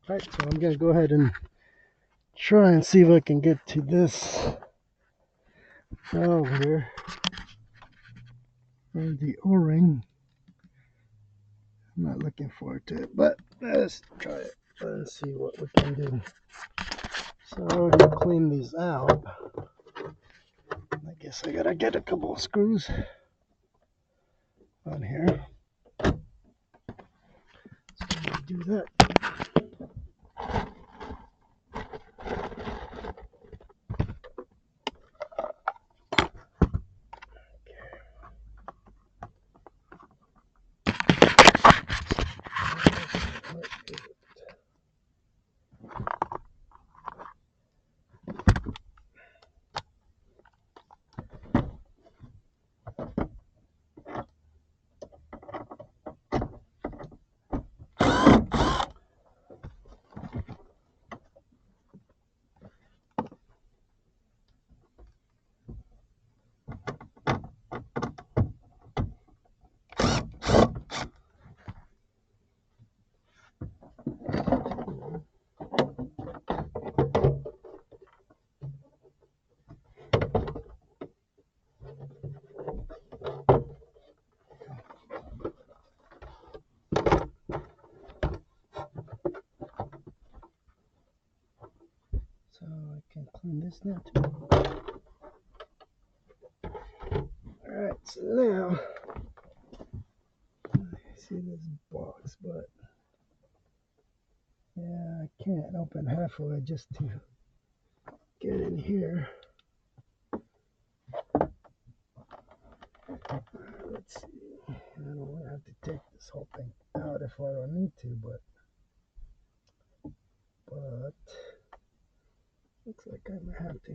Alright, so I'm gonna go ahead and try and see if I can get to this valve here, or the O-ring. I'm not looking forward to it, but let's try it and see what we can do. So I already cleaned these out. I guess I gotta get a couple of screws on here. So I'm gonna do that. So I can clean this now too. Alright, so now I see this box, but yeah, I can't open half of it just to get in here. Let's see. I don't have to take this whole thing out if I don't need to, but looks like I might have to.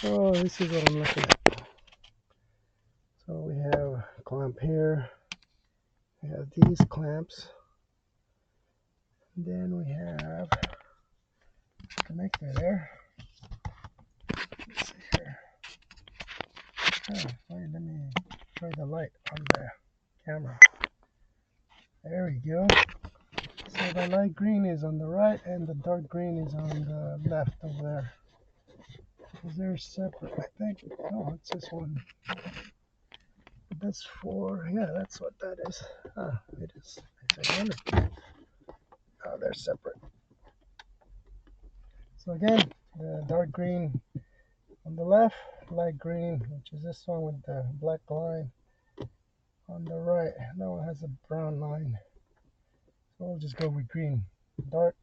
Oh, this is what I'm looking at. So we have a clamp here. We have these clamps. And then we have a connector there. Let's see here. Oh, wait, let me try the light on the camera. There we go. So the light green is on the right and the dark green is on the left over there. Because they're separate, I think. Oh, it's this one. That's for, yeah, that's what that is. Ah, it is. I wonder. Oh, they're separate. So again, the dark green on the left, light green, which is this one with the black line on the right. That one has a brown line. So we'll just go with green. Dark,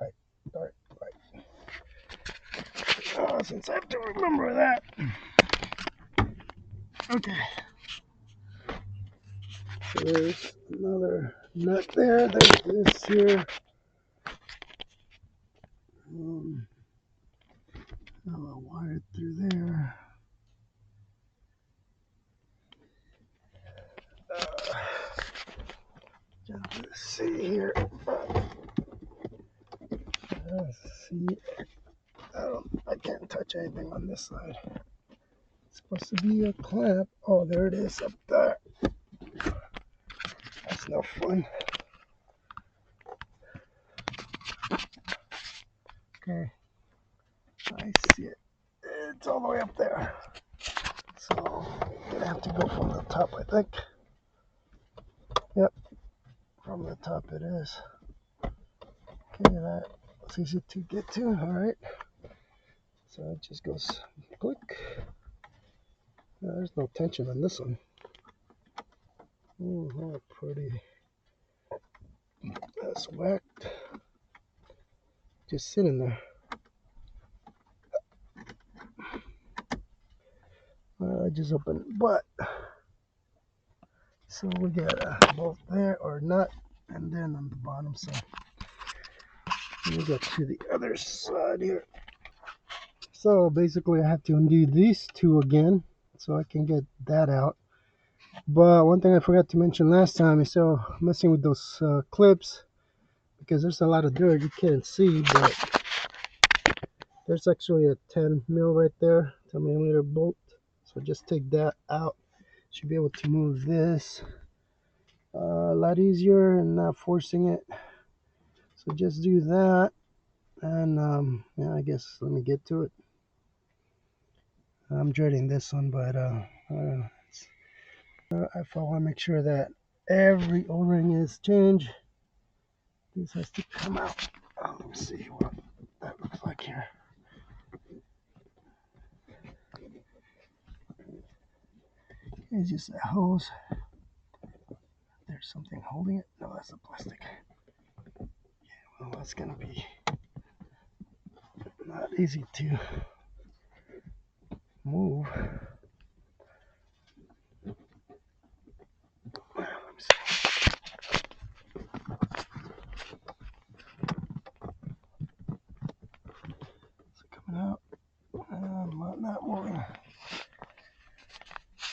light, dark, light. Oh, since I have to remember that. Okay. So there's another nut there. There's this here. I'll wire it through there. Let's see here. Let's see. I can't touch anything on this side. It's supposed to be a clamp. Oh, there it is up there. That's no fun. Okay, I see it. It's all the way up there. So I'm gonna have to go from the top, I think. Yep, from the top it is. Okay, that's easy to get to. All right. So it just goes click. There's no tension on this one. Oh, pretty. That's whacked. Just sitting there. I just opened the butt. So we got a bolt there or nut, and then on the bottom. So let me go to the other side here. So basically, I have to undo these two again, so I can get that out. But one thing I forgot to mention last time is so messing with those clips, because there's a lot of dirt you can't see, but there's actually a 10 mil right there, 10 millimeter bolt. So just take that out. Should be able to move this a lot easier and not forcing it. So just do that, and yeah, I guess let me get to it. I'm dreading this one, but if I want to make sure that every O-ring is changed, this has to come out. Let me see what that looks like here. It's just a hose. There's something holding it. No, that's the plastic. Well, that's gonna be not easy to move. Let me see. Is it coming out? Not moving.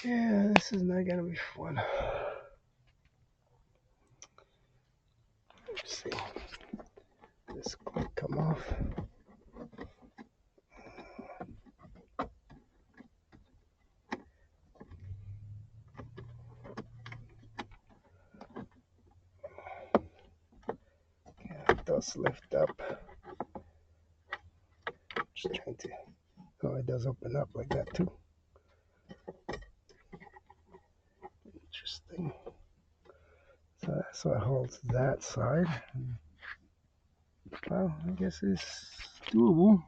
Yeah, this is not gonna be fun. Let's see. This will come off. Yeah, it does lift up. Just trying to. Oh, it does open up like that too. Interesting. So it holds that side. Well, I guess it's doable.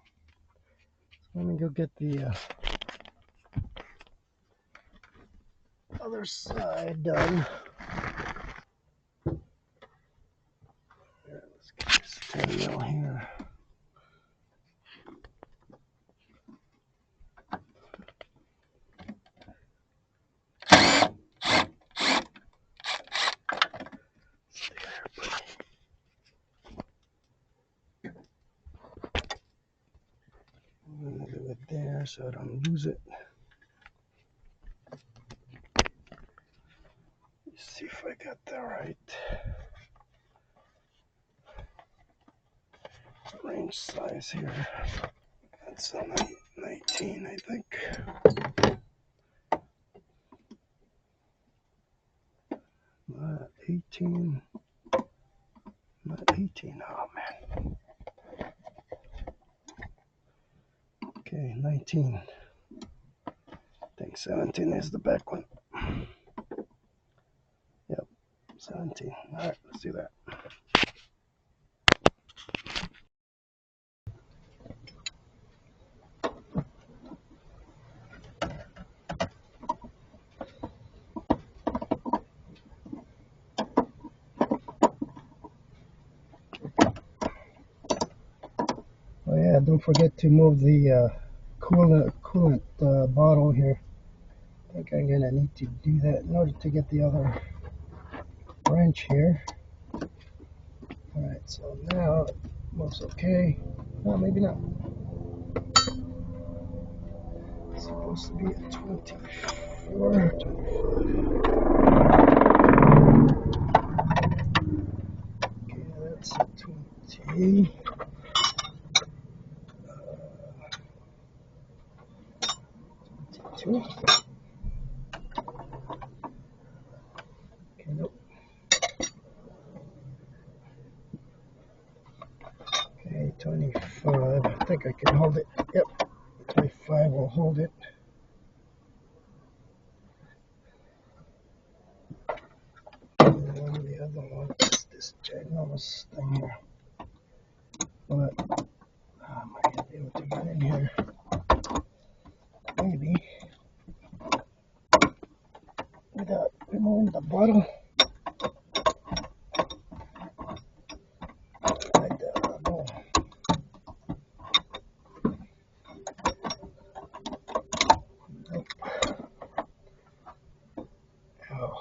So let me go get the other side done. Let's get this 10 mil here. I'm gonna do it there so I don't lose it. Let's see if I got the right range size here. That's a 19, I think. Not 18. Not 18. Oh man. Okay, 19. I think 17 is the back one. Yep, 17. All right, let's do that. Oh yeah, don't forget to move the coolant bottle here. I think I'm gonna need to do that in order to get the other wrench here. Alright, so now it moves okay. No, maybe not. It's supposed to be a 24. Okay, that's a 20. 22. Okay, nope. Okay, 25. I think I can hold it. Yep, 25 will hold it. And then the other one is this ginormous thing here. But I might be able to get in here. Maybe without removing the bottle. I don't know. Nope. Oh.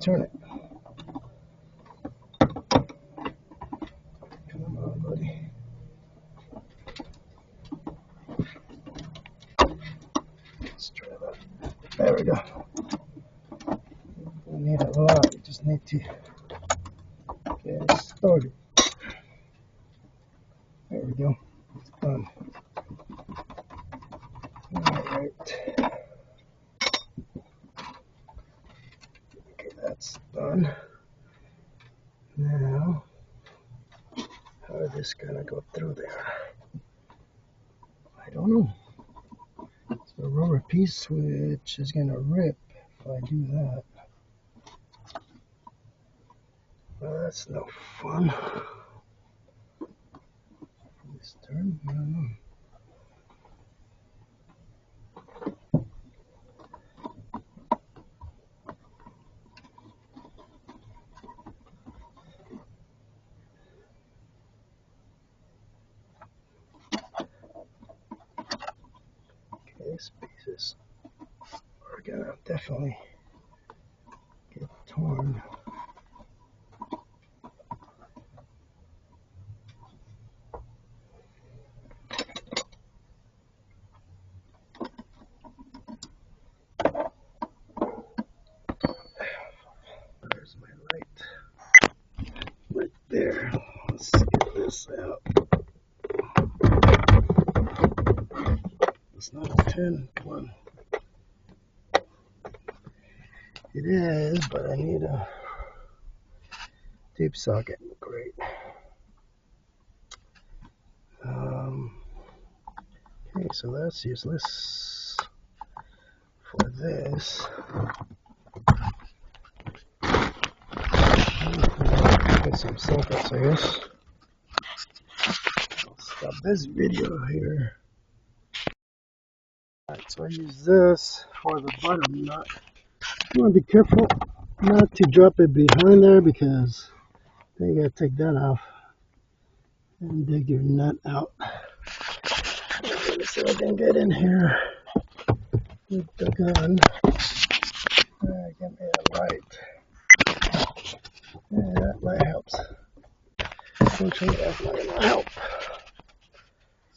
turn it. Come on, buddy. Let's try that. There we go. We need a lot. We just need to get it started. There we go. It's done. Alright. Okay, that's done. Now, how is this gonna go through there? I don't know. It's a rubber piece which is gonna rip if I do that. Well, that's no fun. This turn, I don't know. Okay, these pieces are gonna definitely get torn. There's my light. Right there. Let's get this out. It's not a 10. Come on. It is, but I need a deep socket. Great. Okay, so that's useless for this. Get some sockets, I guess. I'll stop this video here. Alright, so I use this for the bottom nut. You want to be careful not to drop it behind there because then you gotta take that off and dig your nut out. So I can get in here with the gun. Get me a light. Yeah, that light helps. Unfortunately, that's not gonna help.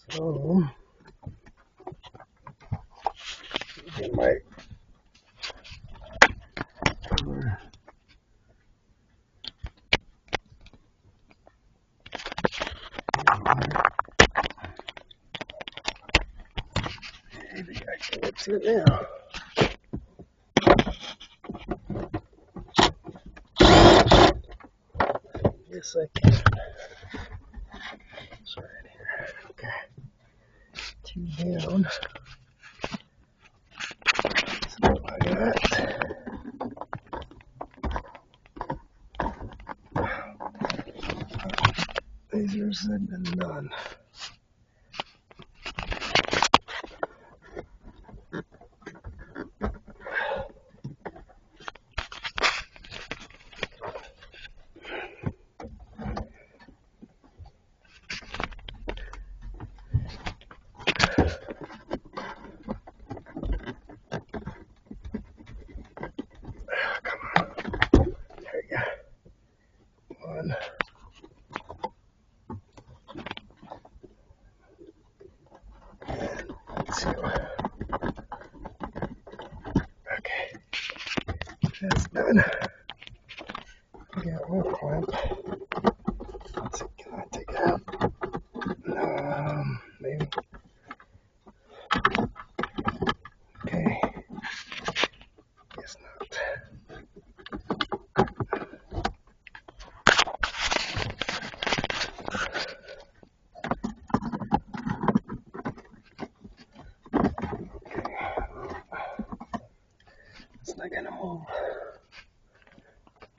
So, get my cover. Maybe I can get to it now. Yes, I can. It's right here. Okay. 2 down. So I got easier said than done. One. And 2. Okay. That's done. I got one clamp. Let's see, can I take it out? Maybe. Okay. Guess not. It's not gonna move.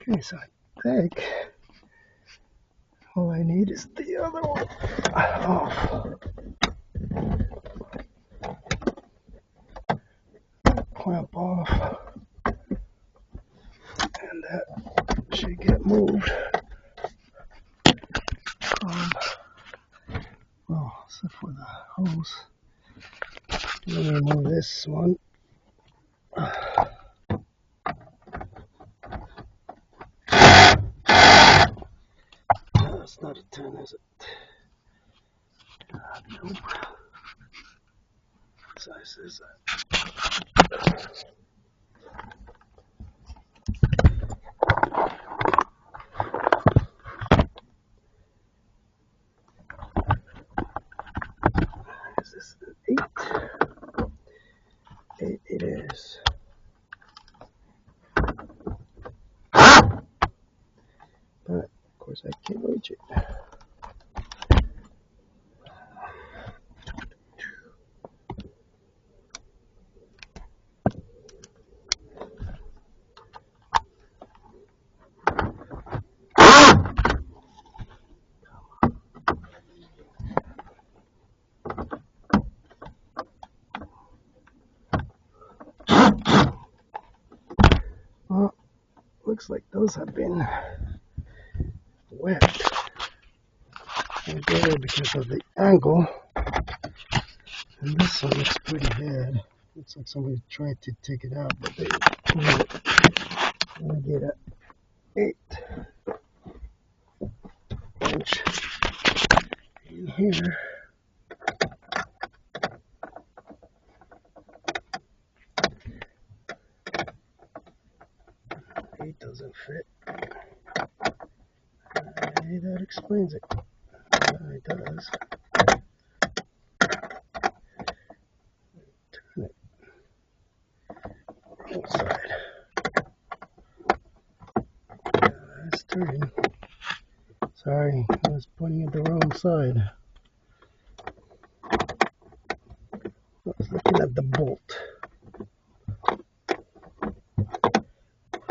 Okay, so I think all I need is the other one off. Clamp off. And that should get moved. Well, except for the hose. Let me remove this one. 10 is it? Nope. What size is that? Is this an 8? 8 it is. But of course I can't reach it. Well, looks like those have been wet. And there because of the angle. And this one looks pretty bad. Looks like somebody tried to take it out, but they pulled it. I'm gonna get a 8" in here. It doesn't fit. Maybe that explains it. It does. Turn it wrong side. That's turning. Sorry, I was pointing at the wrong side. I was looking at the bolt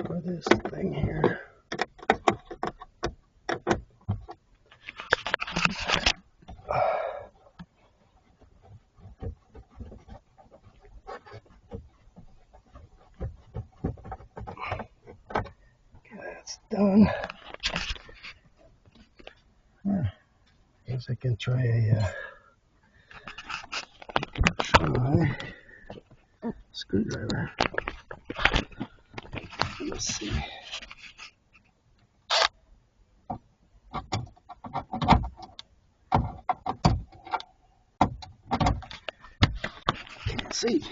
for this thing here. That's done. Guess I can try a screwdriver. Let's see. Can't see.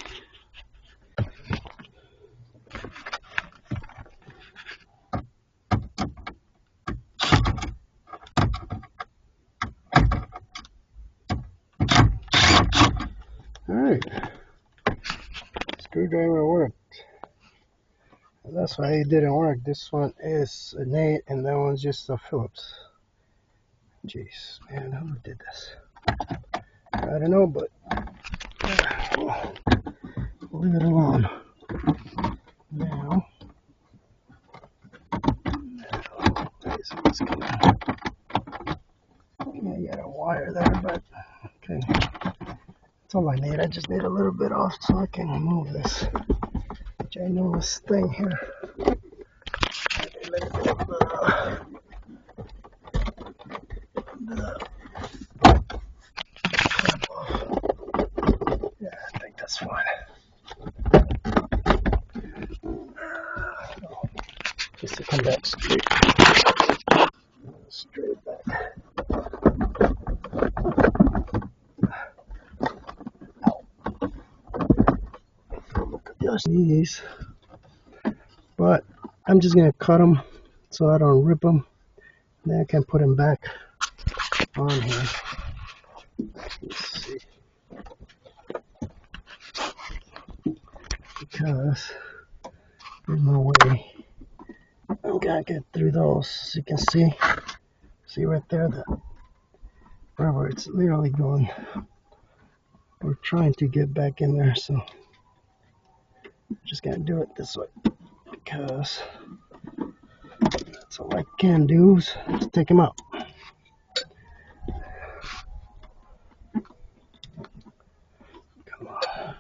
Alright. Screwdriver worked. That's why it didn't work. This one is an 8 and that one's just a Phillips. Jeez, man, who did this? I don't know, but we'll leave it alone. Now, what's going on? I got a wire there, but okay. That's all I need. I just need a little bit off so I can remove this ginormous thing here. A little bit of yeah, I think that's fine. Just to come back straight back. Look at these, but I'm just gonna cut them so I don't rip them. Then I can put them back on here. Let's see. Because there's no way I'm gonna get through those. As you can see right there, the rubber, it's literally going. We're trying to get back in there, so I'm just gonna do it this way because that's all I can do is just take them out. Come on.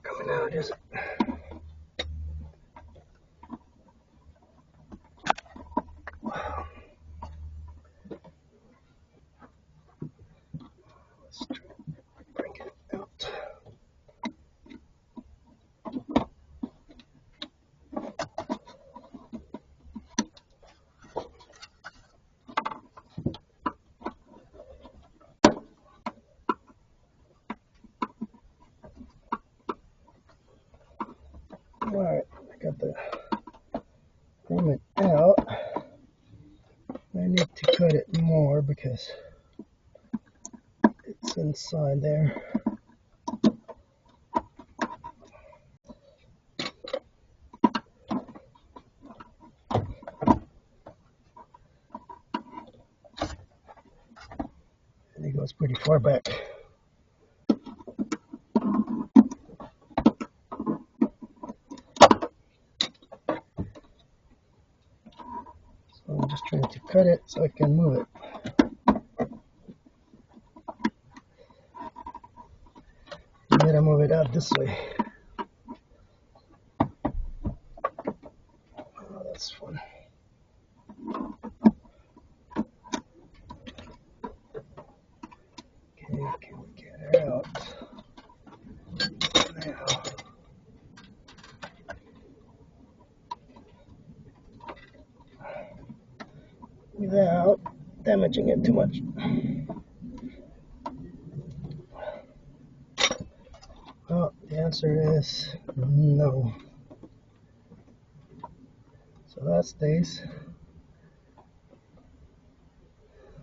coming out, is it? Let's try to bring it out. Alright, I got the element out. I need to cut it more because it's inside there. And it goes pretty far back. So I'm just trying to cut it so I can move it. You gotta move it out this way. Oh, that's fun. Okay, can we get her out? Now. Without damaging it too much. Well, the answer is no. So that stays.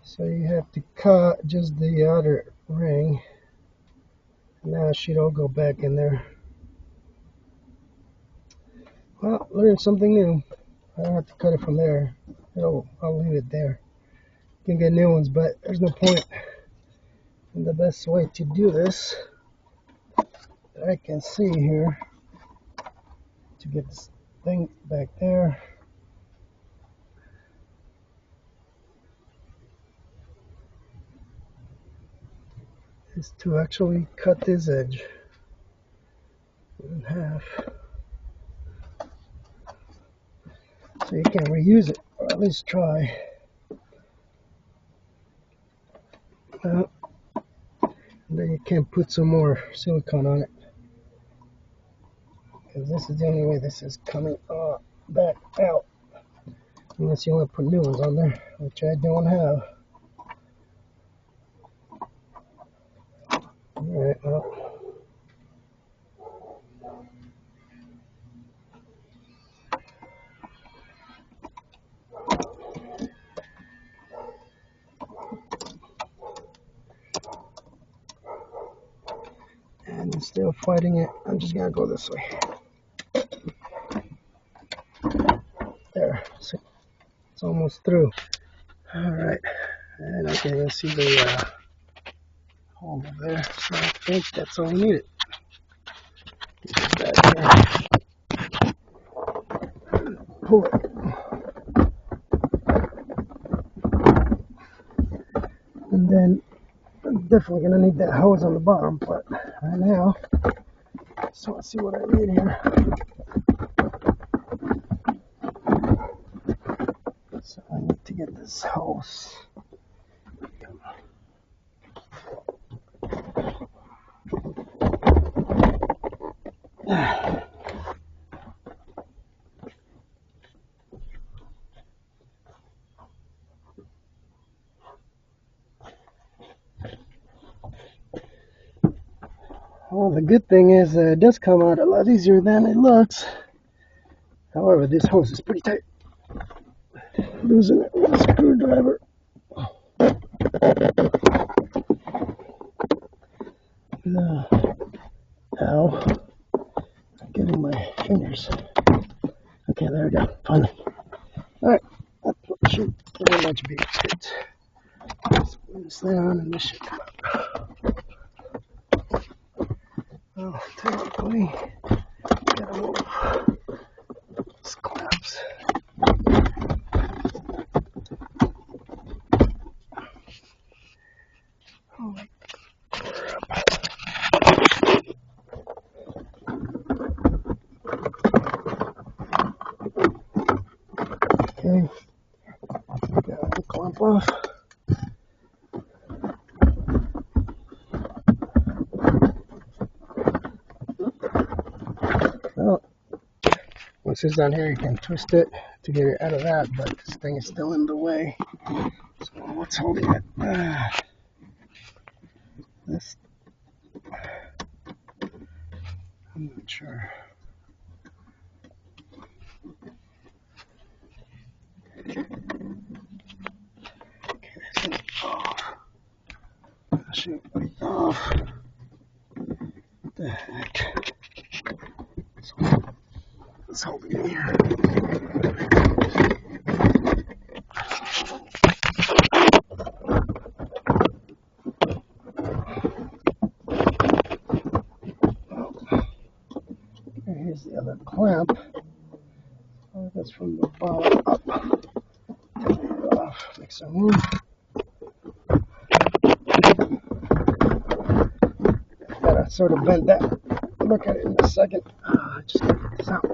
So you have to cut just the outer ring. Now it should all go back in there. Well, learned something new. I don't have to cut it from there. I'll leave it there. You can get new ones, but there's no point. And the best way to do this, that I can see here, to get this thing back there, is to actually cut this edge in half. So you can reuse it, or at least try. And then you can put some more silicone on it. Because this is the only way this is coming back out. Unless you want to put new ones on there, which I don't have. Alright, well. And I'm still fighting it. I'm just going to go this way. There. See, it's almost through. Alright. And I can even see the hole over there. So I think that's all we needed. Pull it. And then I'm definitely going to need that hose on the bottom, but right now, so let's see what I need here. So I need to get this hose. Well, the good thing is it does come out a lot easier than it looks. However, this hose is pretty tight. Losing it with a screwdriver. Ow. I'm getting my fingers. Okay, there we go. Finally. Alright, that should pretty much be it. Let's put this down and this should come out. Well, technically, gotta move this clamps. Holy crap. off. Well, once it's down here, you can twist it to get it out of that, but this thing is still in the way. So what's holding it? This, I'm not sure. Okay, so off. Shoot, off. What the heck? Let's hold it in here. Here's the other clamp. Oh, that's from the bottom up. Take it off. Make some room. Gotta sort of bend that. Look at it in a second. I just gotta get this out.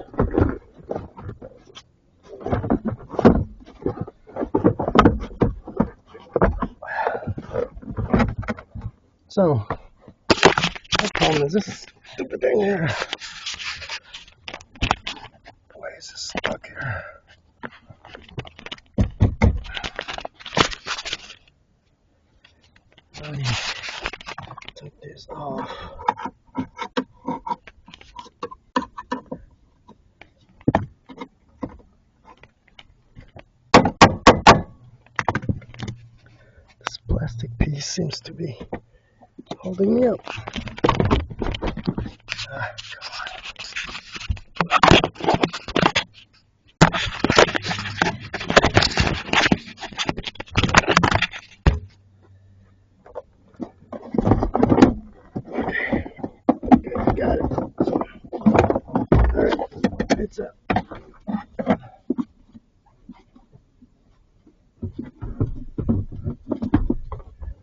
So, what problem is this stupid thing here? Why is this stuck here? Let me take this off. This plastic piece seems to be holding me up. Come on. Okay, got it. Alright, it's up.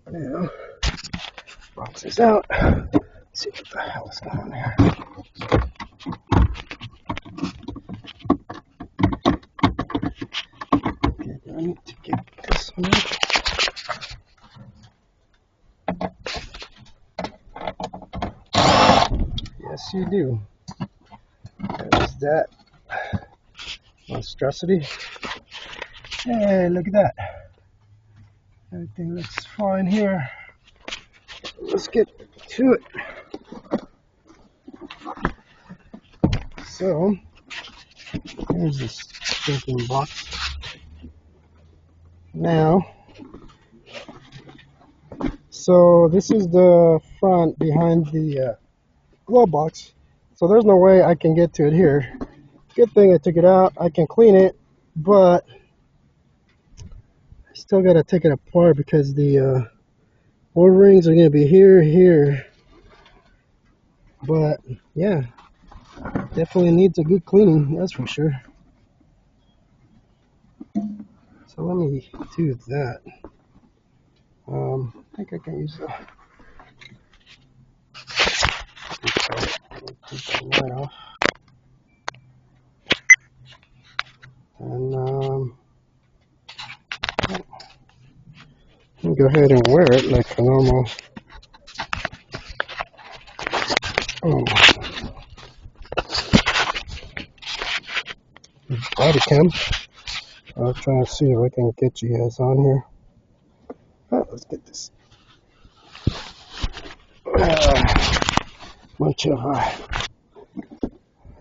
Now, box this out. Let's see what the hell is going on there. Okay, do I need to get this one out? Yes, you do. There's that monstrosity. Hey, look at that. Everything looks fine here. Let's get to it. So, here's this thinking box. Now, so this is the front behind the glove box. So there's no way I can get to it here. Good thing I took it out. I can clean it, but I still gotta take it apart because the O-rings are gonna be here. But yeah, definitely needs a good cleaning, that's for sure. So let me do that. I think I can use the take the light off. And you can go ahead and wear it like a normal body cam. I'll try to see if I can get you guys on here. Let's get this. Bunch of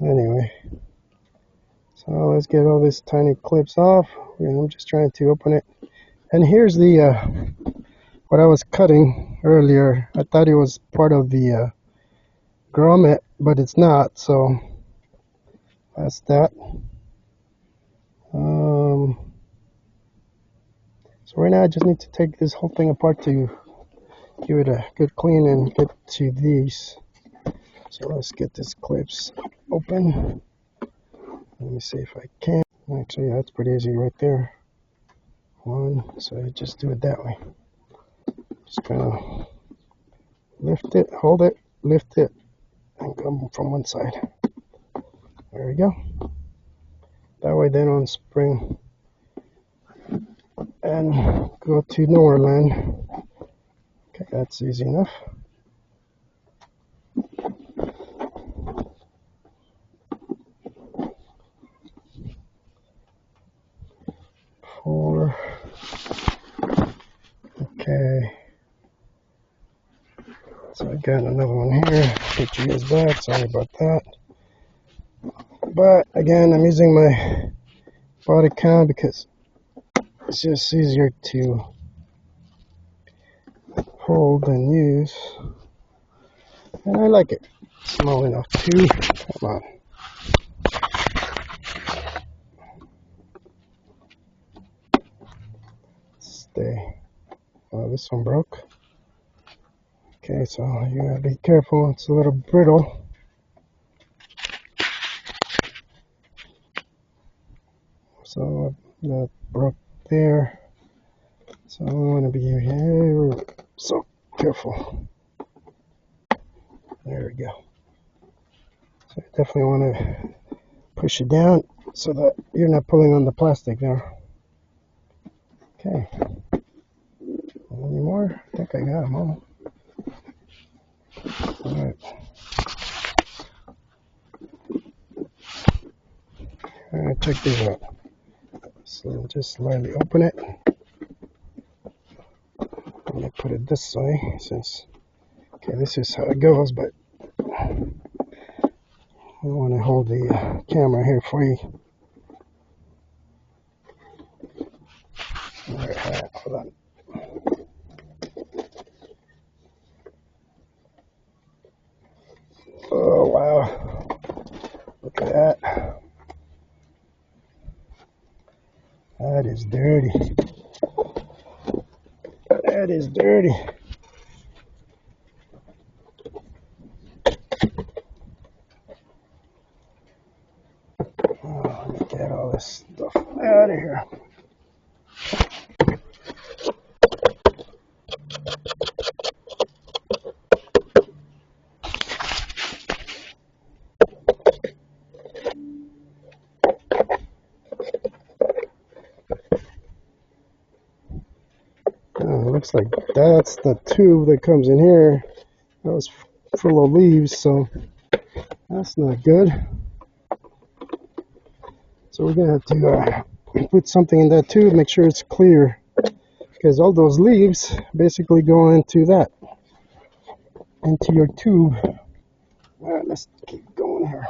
anyway. So let's get all these tiny clips off. I'm just trying to open it. And here's the what I was cutting earlier. I thought it was part of the grommet, but it's not. So that's that. So right now I just need to take this whole thing apart to give it a good clean and get to these. So let's get this clips open. Let me see if I can. Actually, that's pretty easy right there. One, so I just do it that way. Just kind of lift it, hold it, lift it, and come from one side. There we go. That way they don't spring and go to nowhere land. Okay, that's easy enough. Four. Okay. So I got another one here. Put you guys back. Sorry about that. But again, I'm using my body cam because it's just easier to hold and use. And I like it small enough too. Come on. Stay. Oh, this one broke. Okay, so you gotta be careful. It's a little brittle. So that broke there. So I want to be here. So careful. There we go. So you definitely want to push it down so that you're not pulling on the plastic there. Okay. Any more? I think I got them all. Alright. Alright, check these out. So just slightly open it. I'm going to put it this way since, okay, this is how it goes, but I want to hold the camera here for you. Alright, hold on. Oh, wow. Look at that. That is dirty. That is dirty. Oh, let me get all this stuff out of here. Oh, it looks like that's the tube that comes in here. That was full of leaves, so that's not good. So we're gonna have to put something in that tube, make sure it's clear, because all those leaves basically go into that, into your tube. All right, let's keep going here.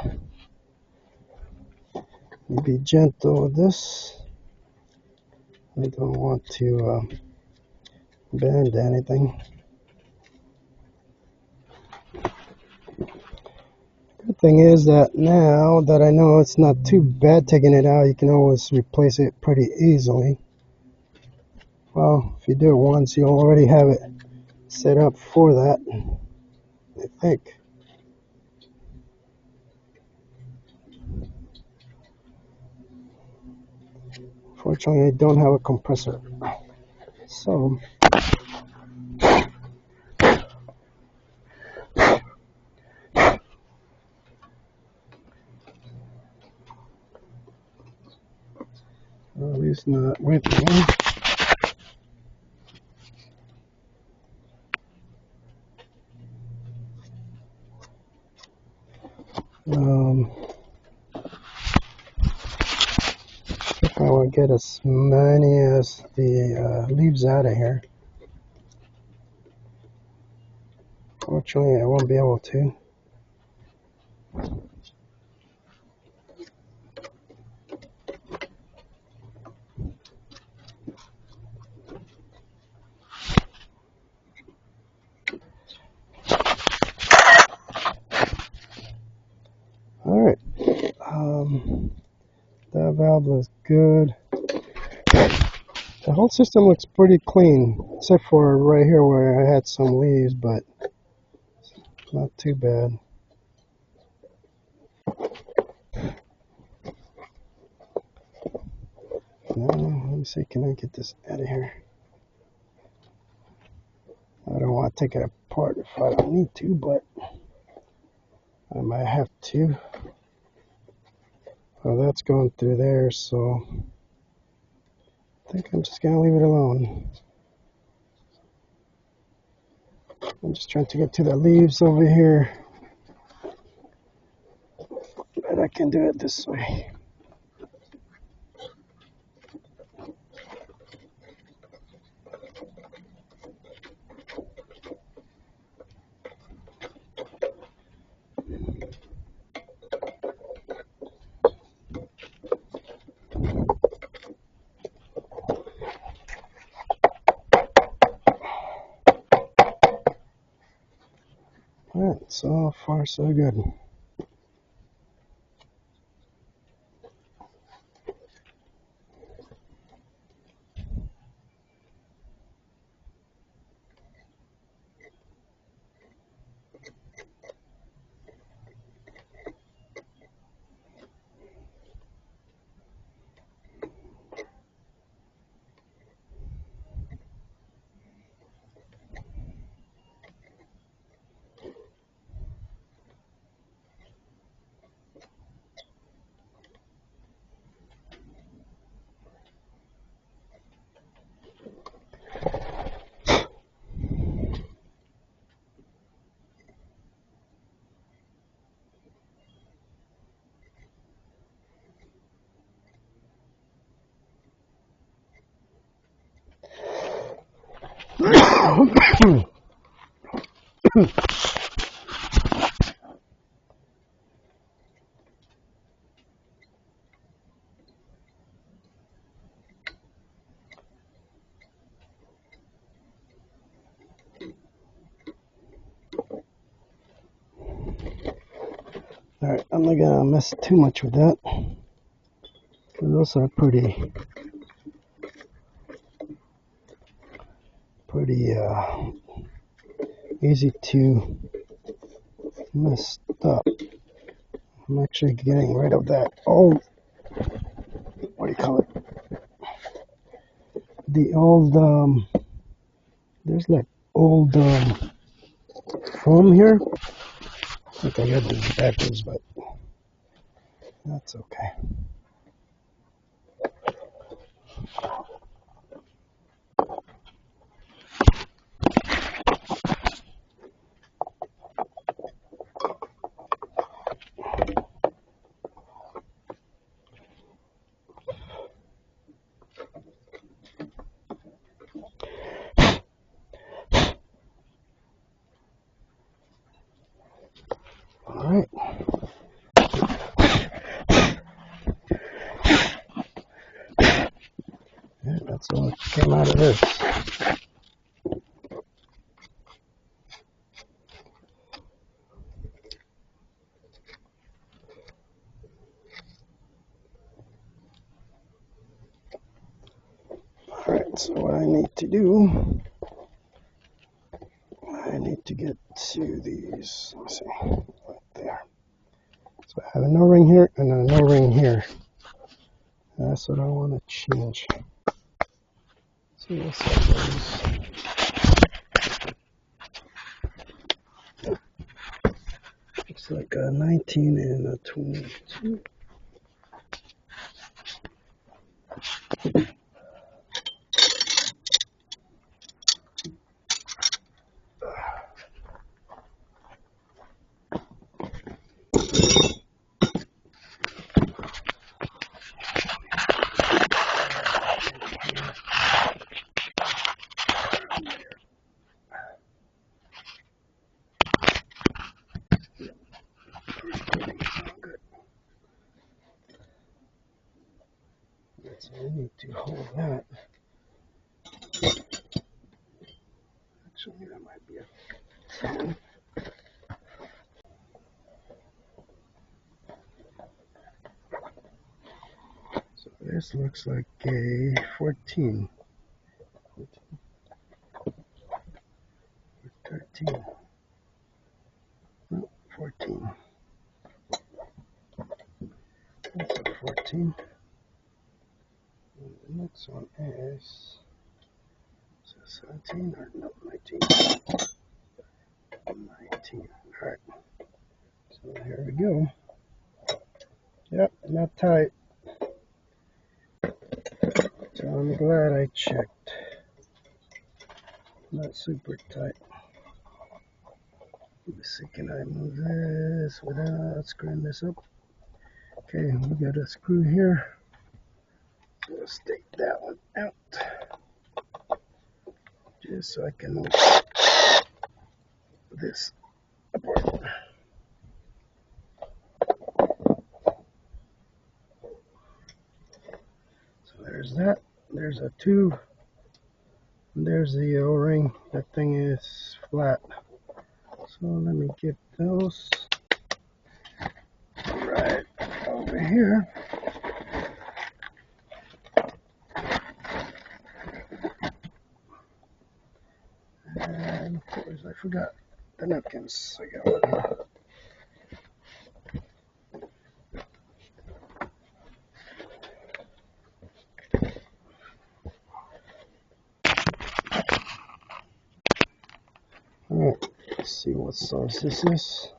Be gentle with this. I don't want to bend anything. Good thing is that now that I know it's not too bad taking it out, you can always replace it pretty easily. Well, if you do it once, you'll already have it set up for that, I think. Fortunately, I don't have a compressor. So, at least not with me. If I want to get as many as the leaves out of here. Fortunately, I won't be able to. Alright. That valve looks good. The whole system looks pretty clean, except for right here where I had some leaves, but not too bad. Now, let me see, can I get this out of here? I don't want to take it apart if I don't need to, but I might have to. Oh, that's going through there, so I think I'm just gonna leave it alone. I'm just trying to get to the leaves over here, but I can do it this way. Alright, so far so good. Alright, I'm not gonna mess too much with that. Those are pretty easy to mess up. I'm actually getting rid of that old, what do you call it? The old, there's like old foam here. I think I got this backwards, but that's okay. Alright. Yeah, that's what came out of this. Alright, so what I need to do, I need to get to these, let me see, right there. So I have an O-ring here and an O-ring here. That's what I want to change. So this looks like a 19 and a 22. So I need to hold that. Actually, that might be a 10. So this looks like a 14. 13. No, 14. That's a 14. And the next one is 17 or no, 19. 19. Alright. So here we go. Yep, not tight. So I'm glad I checked. Not super tight. Let's see, can I move this without screwing this up? Okay, we got a screw here. So let's take that one out. Just so I can move this apart. So there's that. There's a tube. There's the O-ring. That thing is flat. So let me get those right over here. And of course I forgot the napkins. I got one here. Alright, let's see what size this is.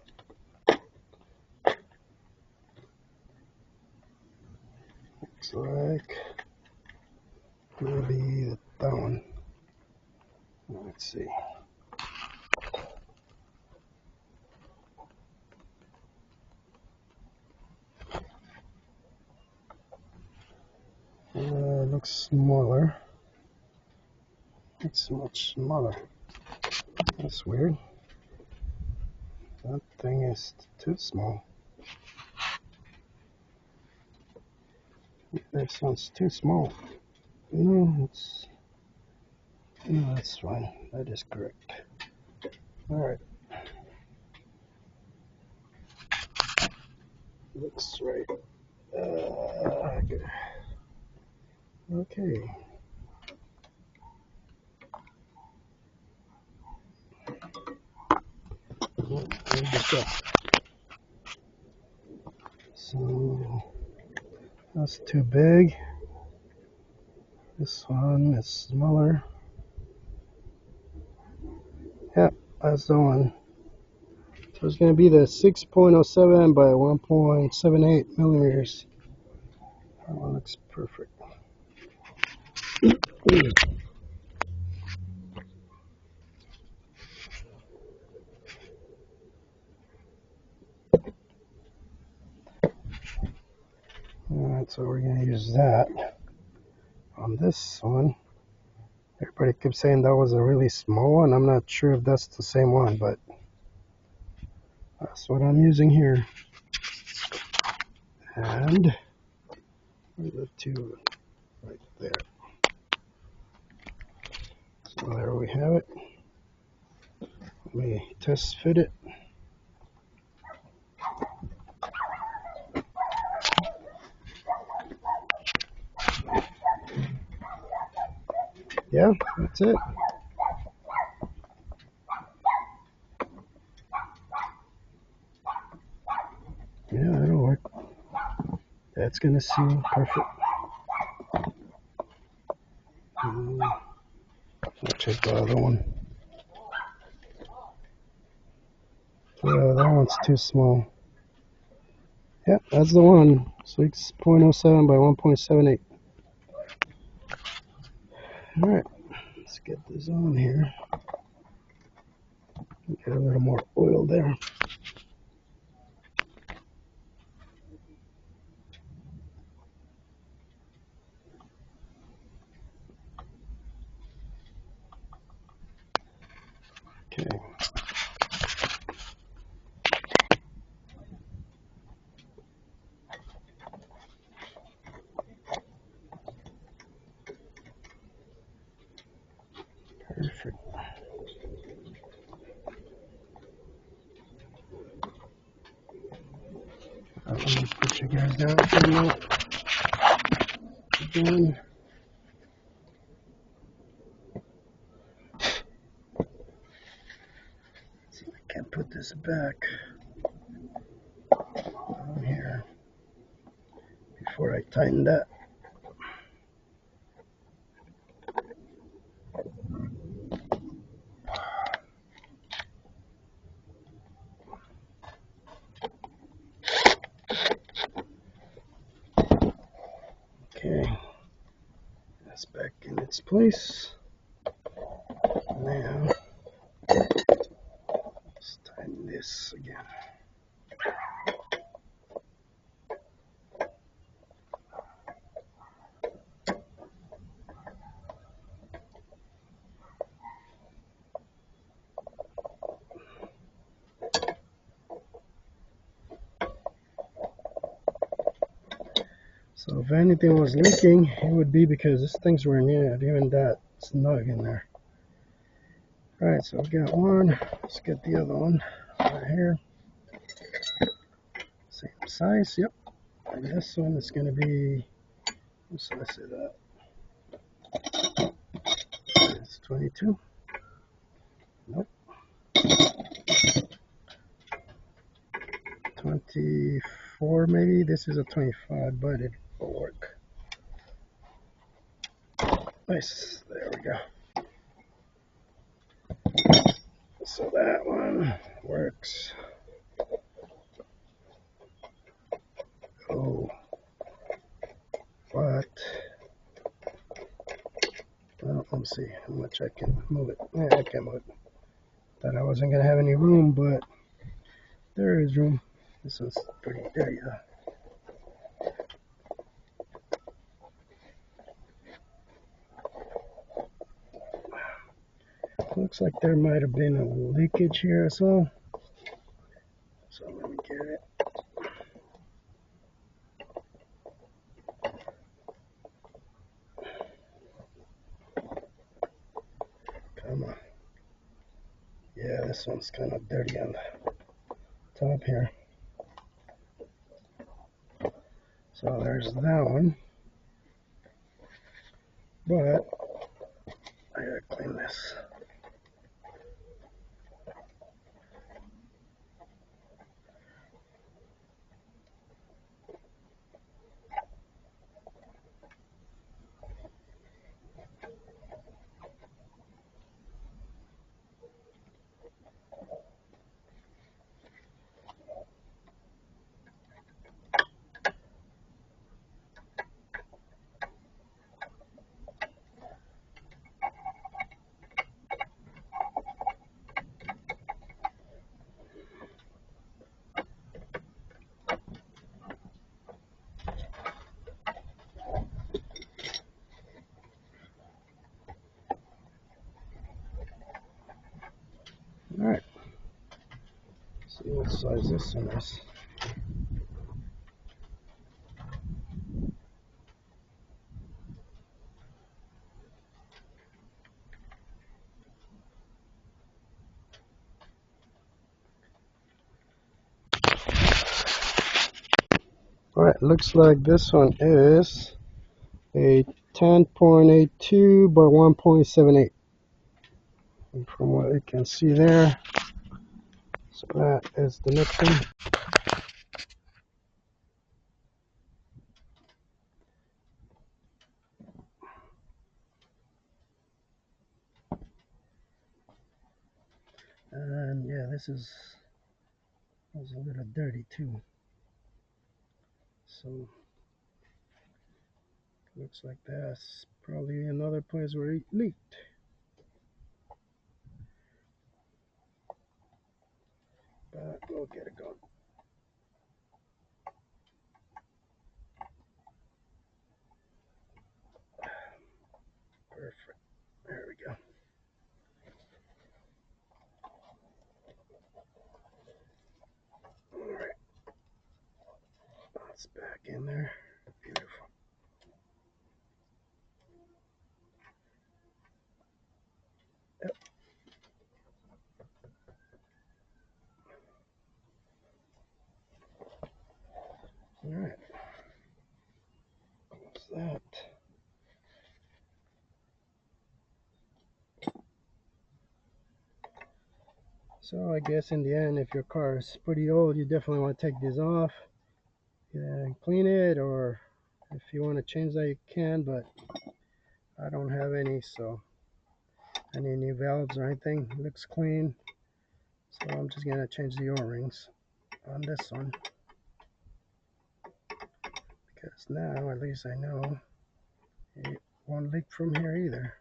Looks like maybe that one. Let's see. Looks smaller. It's much smaller. That's weird. That thing is too small. This one's too small. No, that's fine. That is correct. Alright. Looks right. Good. Okay. So that's too big. This one is smaller. Yep, that's the one. So it's going to be the 6.07 by 1.78 millimeters. That one looks perfect. Alright, so we're going to use that on this one. Everybody keeps saying that was a really small one. I'm not sure if that's the same one, but that's what I'm using here. And the two right there. So there we have it. Let me test fit it. Yeah, that's it. Yeah, that'll work. That's gonna seal perfect. I'll check the other one. Yeah, that one's too small. Yep, that's the one. 6.07 by 1.78. Alright, let's get this on here. Get a little more oil there. Okay. Perfect. I'm gonna put you guys down for a minute. Again. See if I can put this back on here before I tighten that. Okay. It's back in its place. Now, let's tighten this again. So if anything was leaking, it would be because these things were not even that snug in there. Alright, so we got one. Let's get the other one right here. Same size, yep. And this one is going to be, what size is that? It's 22. Nope. 24 maybe. This is a 25, but it will work. Nice. There we go. So that one works. Oh, but well, let me see how much I can move it. Yeah, I can move it. Thought I wasn't gonna have any room, but there is room. This one's pretty dirty though. Looks like there might have been a leakage here as well. So let me get it. Come on. Yeah, this one's kind of dirty on the top here. So there's that one. But I gotta clean this. Alright. See what size this one is. Alright, looks like this one is a 10.82 by 1.78. And from what you can see there, so that is the next one. And yeah, this is a little dirty too. So looks like that's probably another place where it leaked. But we'll get it going. Perfect. There we go. Alright. That's back in there. Beautiful. Yep. Alright. What's that? So I guess in the end, if your car is pretty old, you definitely want to take this off and clean it, or if you want to change that, you can, but I don't have any, so any new valves or anything. It looks clean, so I'm just gonna change the O-rings on this one, because now at least I know it won't leak from here either.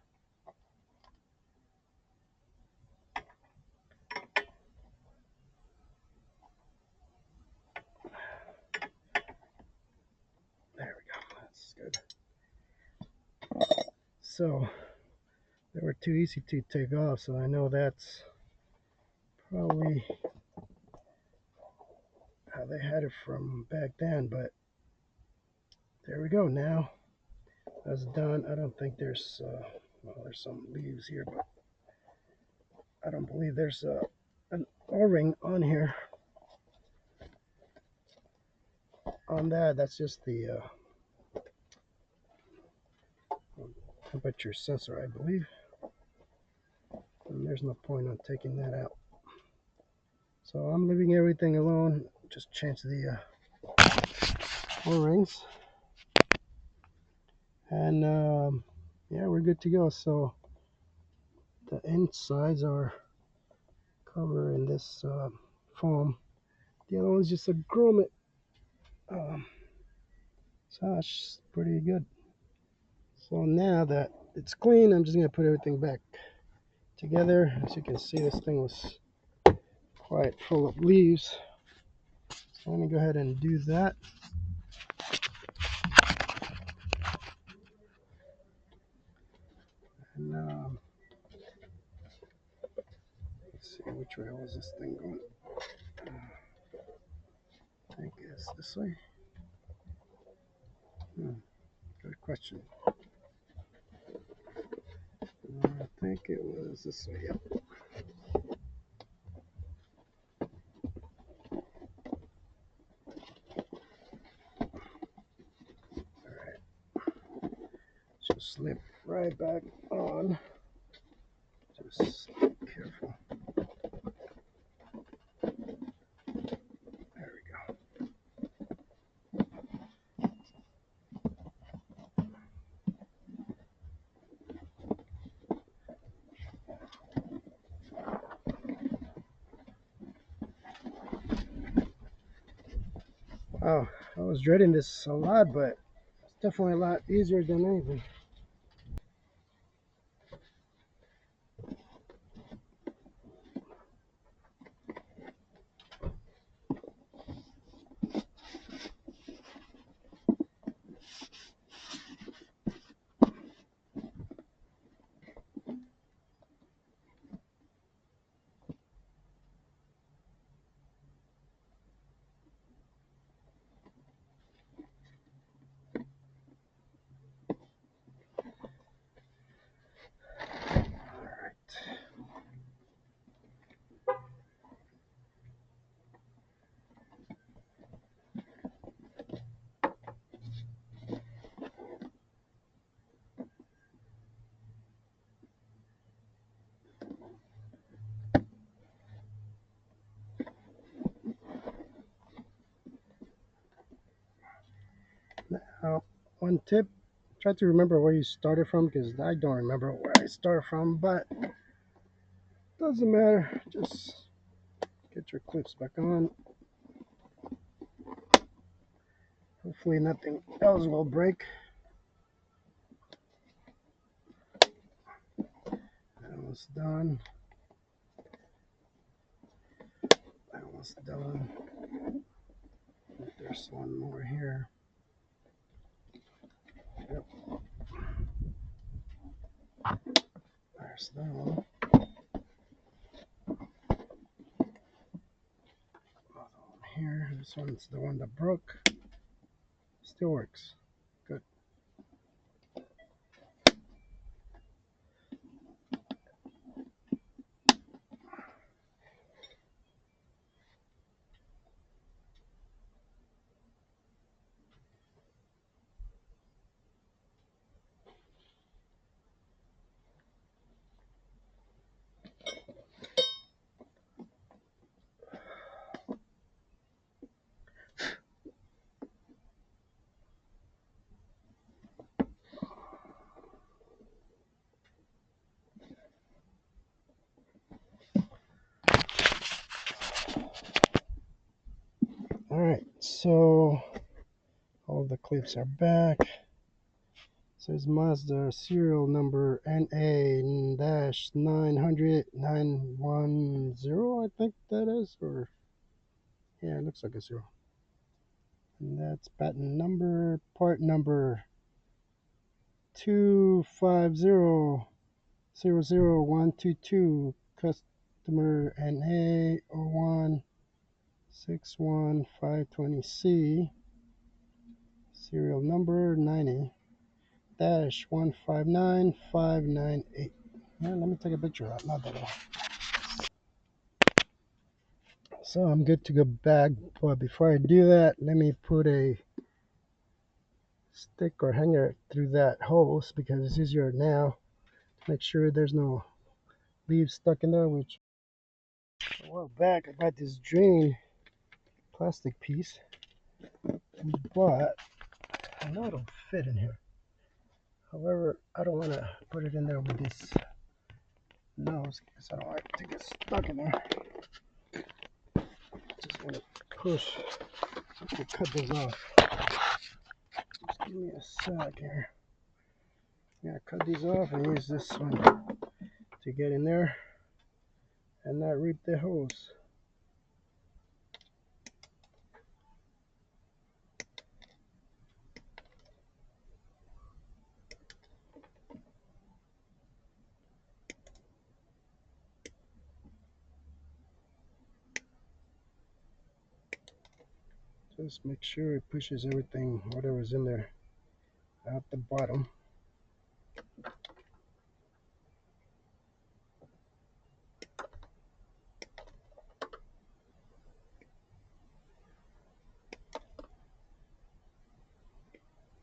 There we go. That's good. So they were too easy to take off, so I know that's probably how they had it from back then, but there we go. Now that's done. I don't think there's well, there's some leaves here, but I don't believe there's an o-ring on here on that. That's just the temperature sensor, I believe, and there's no point on taking that out. So I'm leaving everything alone. Just change the o-rings, and yeah, we're good to go. So the insides are covered in this foam. The other one's just a grommet. So that's pretty good. So now that it's clean, I'm just gonna put everything back together. As you can see, this thing was quite full of leaves. So I'm gonna go ahead and do that. And let's see, which way was this thing going? I think it's this way. Good question. I think it was this way. Yep. All right. Just slip right back on. Just be careful. There we go. Wow, I was dreading this a lot, but it's definitely a lot easier than anything. Now, one tip, try to remember where you started from, because I don't remember where I started from, but doesn't matter. Just get your clips back on. Hopefully nothing else will break. Almost done. Almost done. There's one more here. Yep. There's that one. Another one here. This one's the one that broke. Still works. Good. All right, so all the clips are back. says Mazda serial number NA-900-910, I think that is, or yeah, it looks like a zero. And that's patent number, part number 250-00122, customer NA0161520C, serial number 90-159598. Yeah, let me take a picture of that. So I'm good to go back, but before I do that, let me put a stick or hanger through that hose because it's easier now to make sure there's no leaves stuck in there. Which a while back I got this drain plastic piece, but I know it'll fit in here. However, I don't want to put it in there with this nose because I don't like it to get stuck in there. Just want to push. I'm going to cut this off. Just give me a sec here. Yeah, cut these off and use this one to get in there and not rip the hose. Just make sure it pushes everything, whatever's in there, out the bottom.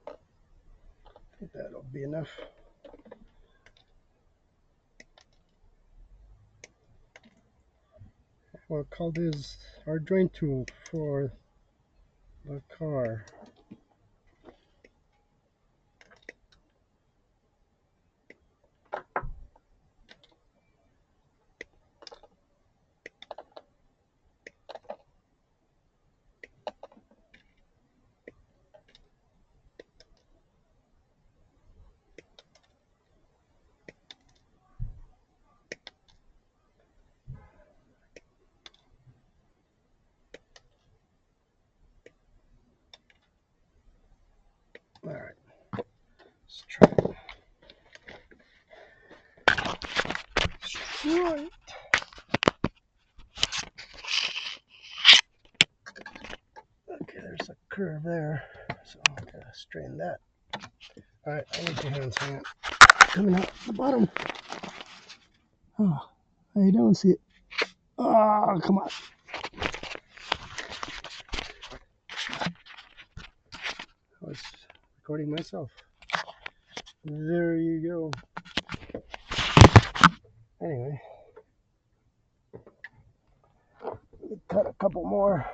I think that'll be enough. We'll call this our drain tool for the car. All right, let's try it. Right. Okay, there's a curve there, so I'm gonna straighten that. All right, I need your hands, hang on. Coming out the bottom. Oh, I don't see it. Oh, come on. I was recording myself. There you go. Anyway, let me cut a couple more.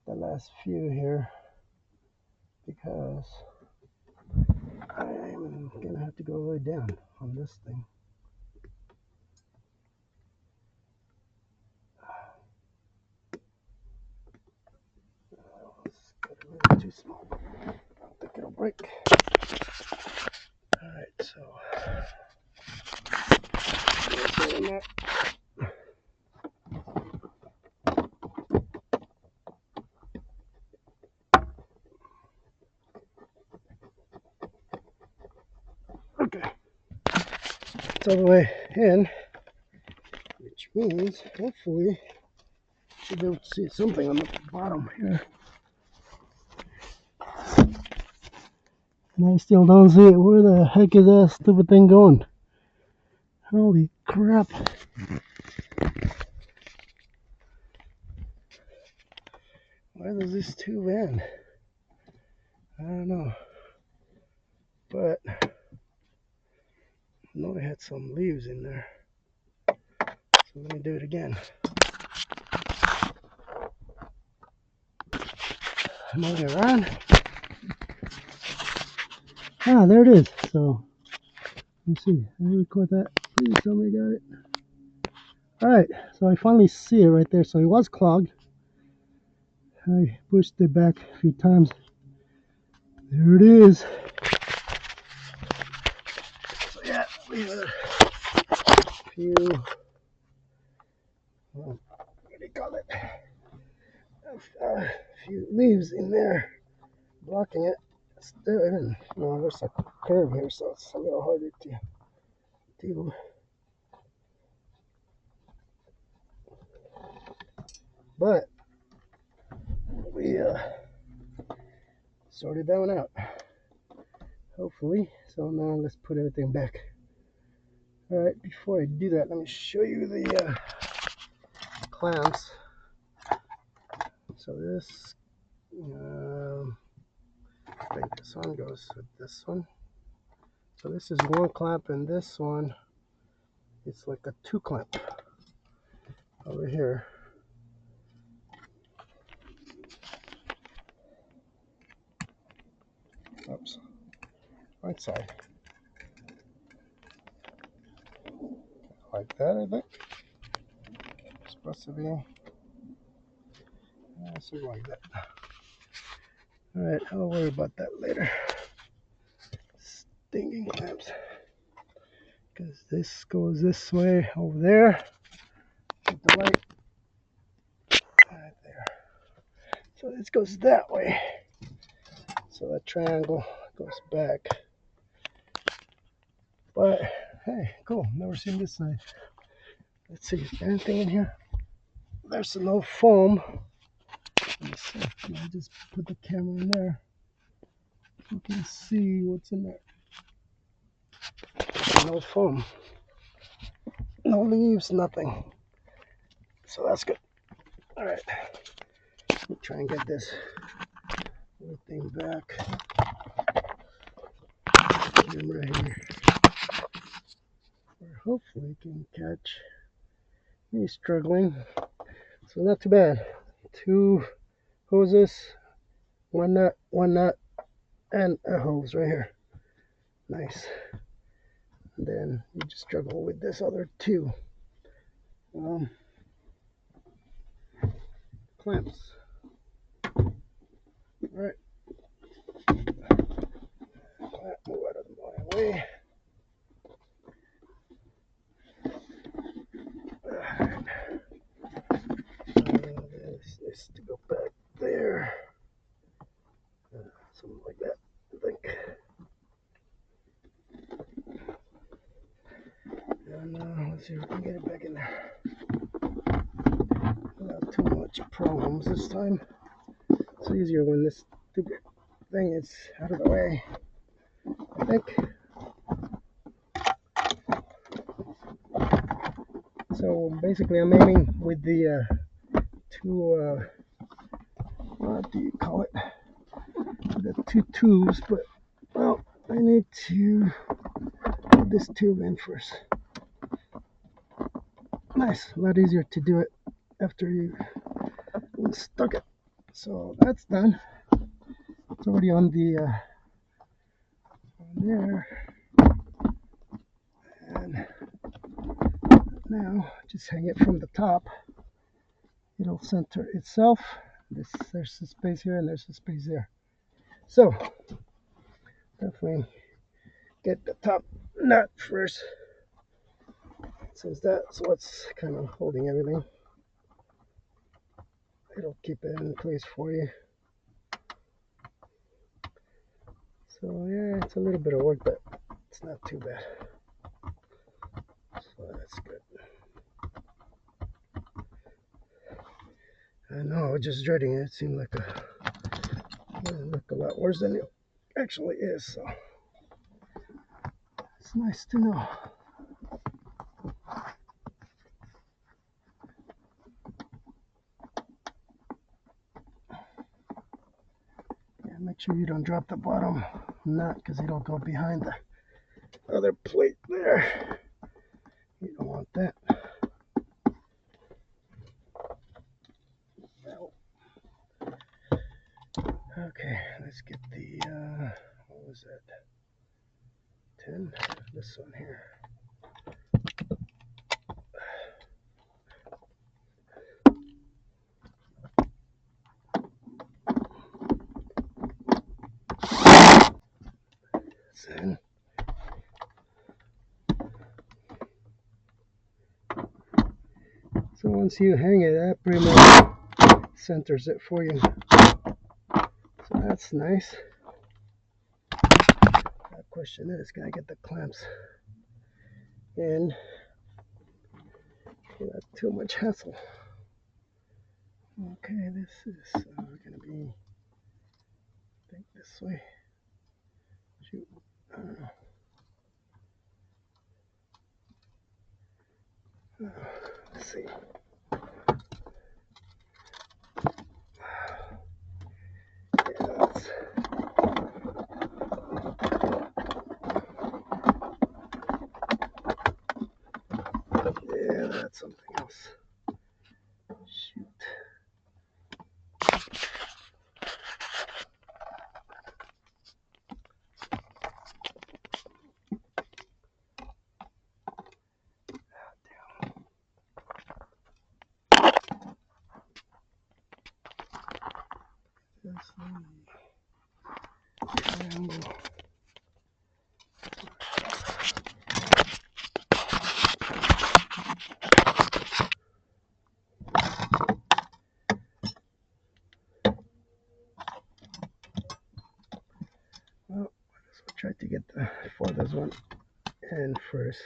The last few here, because I'm gonna have to go all the way down on this thing. Let's cut it a little too small. I don't think it'll break. All right, so okay, it's all the way in, which means hopefully should be able to see something on the bottom here. And I still don't see it. Where the heck is that stupid thing going? Holy crap. Where does this tube end? I don't know. But I know they had some leaves in there. So let me do it again. Moving around. Ah, there it is. So let me see. Let me record that. Please tell me I got it. Alright, so I finally see it right there. So it was clogged. I pushed it back a few times. There it is. a few, well, what do you call it? A few leaves in there blocking it. Still, even no, there's a curve here, so it's a little harder to do. But we sorted that one out, hopefully. So now let's put everything back. All right, before I do that, let me show you the clamps. So this, I think this one goes with this one. So this is one clamp, and this one, it's like a two clamp over here. Oops, right side. Like that, I think. It's supposed to be something like that. All right, I'll worry about that later. Stinging clamps. Because this goes this way over there. With the light. Right there. So this goes that way. So that triangle goes back. But hey, cool. Never seen this side. Let's see, is there anything in here? There's no foam. Let me see. I just put the camera in there. You can see what's in there. No foam. No leaves, nothing. So that's good. Alright. Let me try and get this thing back. Camera here. Or hopefully it can catch me struggling. So not too bad. Two hoses, one nut, and a hose right here. Nice. And then you just struggle with this other two clamps. Alright. Move out of my way. This needs to go back there. Something like that, I think. And let's see if we can get it back in there. Not too much problems this time. It's easier when this stupid thing is out of the way, I think. So basically I'm aiming with the two, what do you call it? The two tubes, but well, I need to put this tube in first. Nice, a lot easier to do it after you stuck it. So that's done. It's already on the on there, and now just hang it from the top. It'll center itself. There's a space here and there's a space there. So definitely get the top nut first, since that's what's kind of holding everything. It'll keep it in place for you. So yeah, it's a little bit of work, but it's not too bad. So that's good. I know, just dreading it. It seemed like it looked a lot worse than it actually is. So it's nice to know. Yeah, make sure you don't drop the bottom nut, because it'll go behind the other plate there. You don't want that. Okay, let's get the what was that? 10. This one here. That's in. So once you hang it, that pretty much centers it for you. So that's nice. The question is, can I get the clamps in without too much hassle? Okay, this is gonna be, I think, this way. Shoot, I don't know. Let's see. Yeah, that's something else. Shoot. This triangle. Well, I'll try to get the farthest one in first.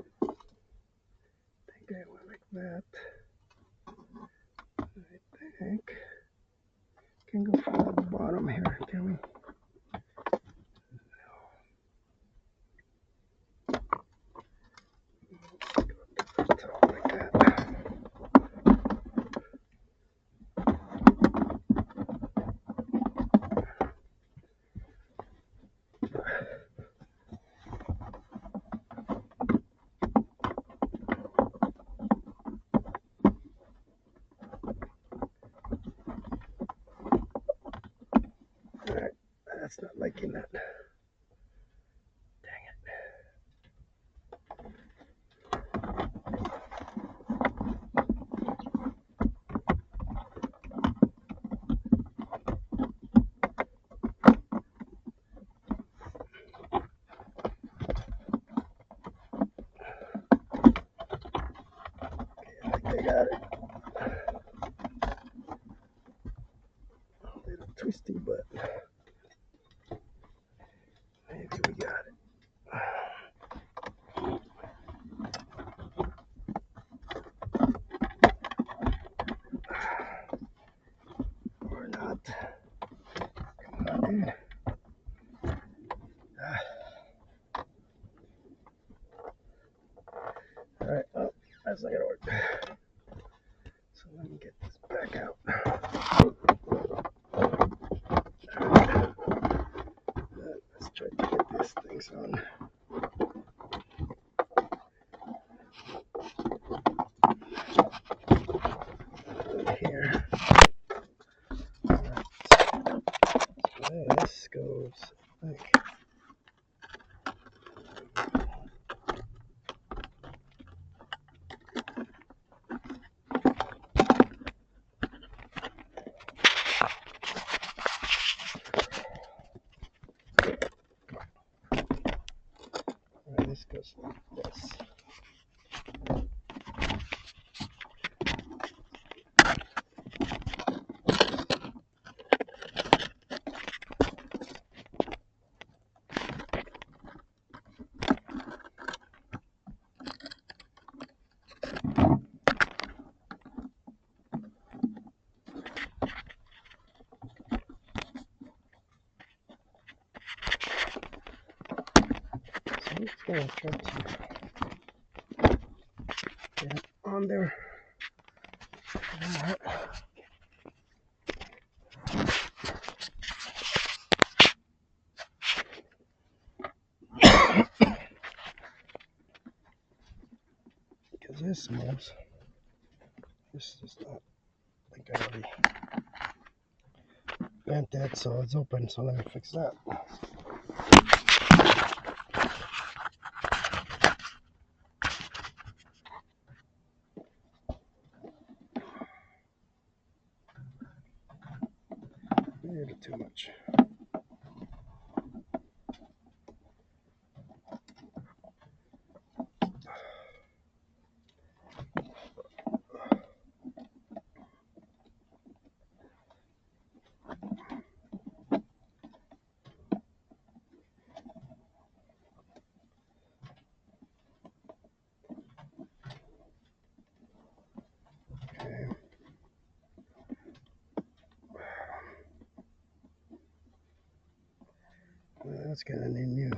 I think I went like that. I think can go from the bottom here, can we? Like that. Alright, that's not liking that. Dang it. I think I got it. A little twisty, but maybe we got it. Or not. Come on, dude. Alright, well, that's not gonna work. So let me get this back out. Let's try to get this thing on. Here. Alright, so this goes like this goes like this. So I'm just gonna try to get it on there. Because this moves. This is not, I think I already bent that so it's open, so let me fix that. A little too much. Let's get a new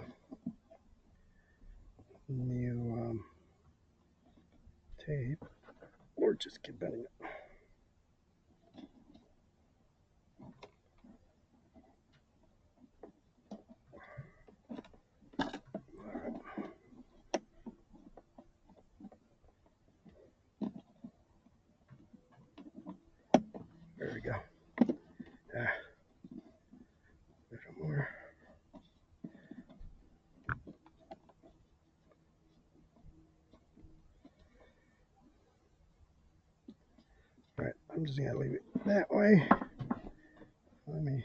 tape, or just keep bending it. There we go. A little more. All right, I'm just gonna leave it that way. Let me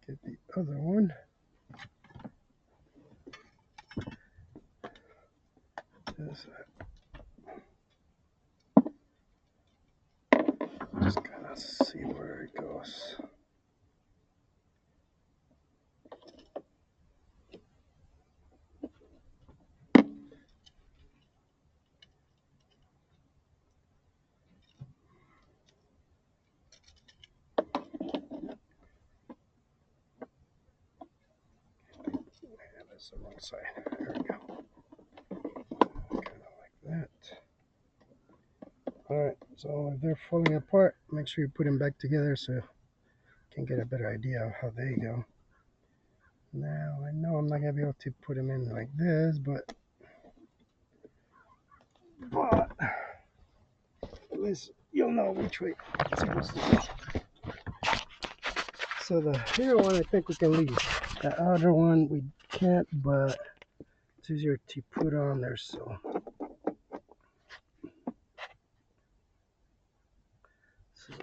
get the other one. Just kind of see where it goes. Yeah, that's the wrong side. There we go. Kind of like that. All right, so if they're falling apart, make sure you put them back together so you can get a better idea of how they go. Now, I know I'm not going to be able to put them in like this, but at least you'll know which way it's supposed to go. So the here one, I think we can leave. The outer one, we can't, but it's easier to put on there, so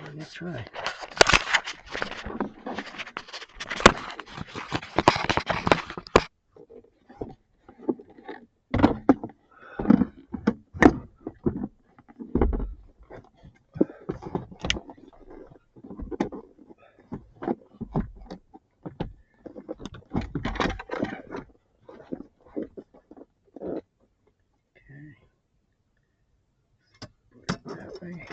let me try. That way.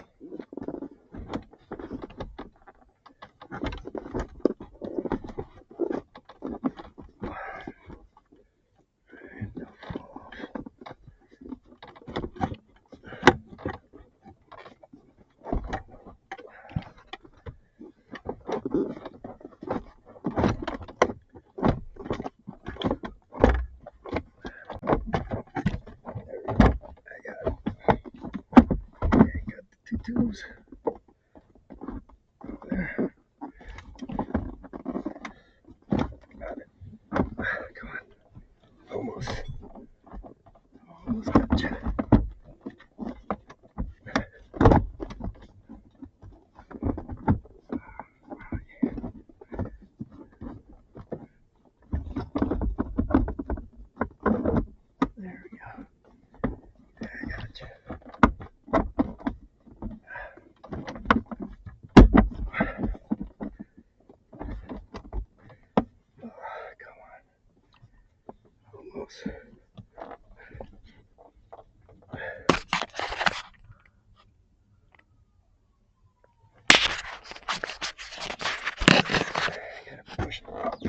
Tubes there. Got it. Come on. Almost. Almost got you. There we go. I got you. Come on. Almost. Gotta push it up.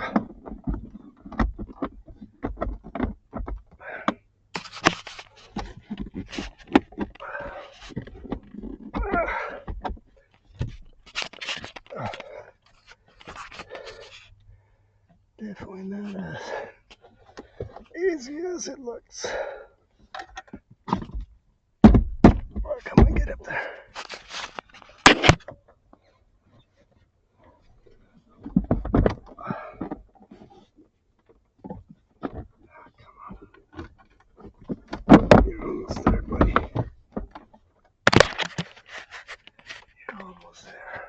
Definitely not as easy as it looks. Oh, come on, get up there. You're almost there, buddy. You're almost there.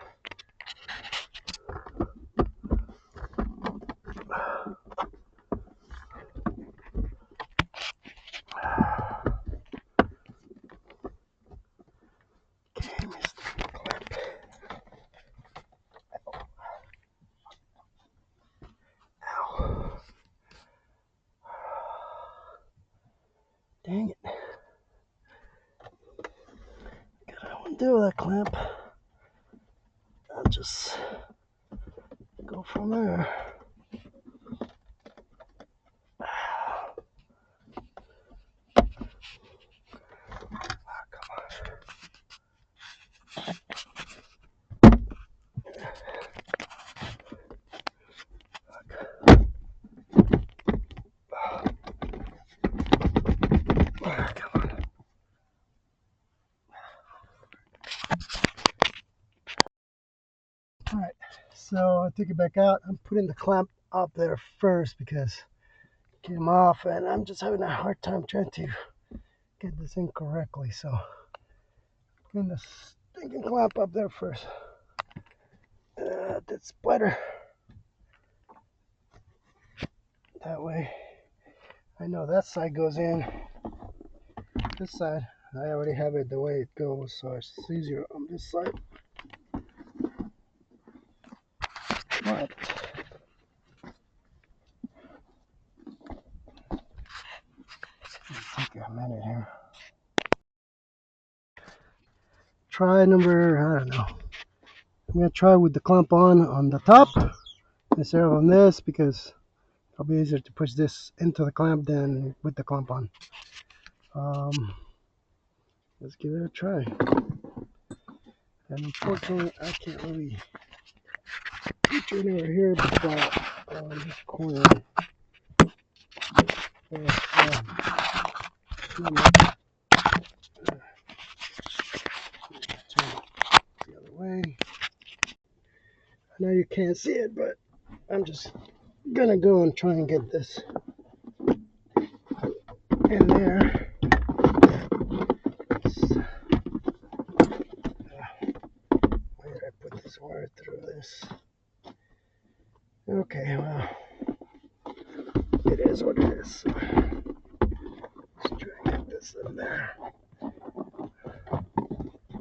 Okay, Mr. Clamp. Ow. Dang it. Gotta undo that clamp. I'll just go from there. take it back out. I'm putting the clamp up there first because it came off, and I'm just having a hard time trying to get this in correctly. So putting the stinking clamp up there first. That's better. That way, I know that side goes in. This side, I already have it the way it goes, so it's easier on this side. But take a minute here. Try number, I don't know. I'm gonna try with the clamp on the top instead of on this because it'll be easier to push this into the clamp than with the clamp on. Let's give it a try. And unfortunately, I can't really reach it over here but on this corner. The other way. I know you can't see it, but I'm just gonna go and try and get this in there. Why did I put this wire through this? Okay, well, it is what it is. So let's try and get this in there.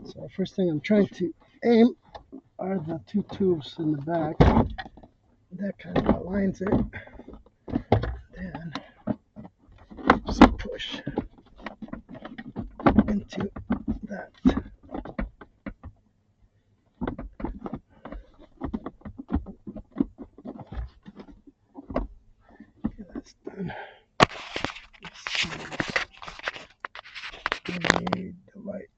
So first thing I'm trying to aim are the two tubes in the back. That kind of aligns it. Then just push into that. Okay, that's done. We need the light.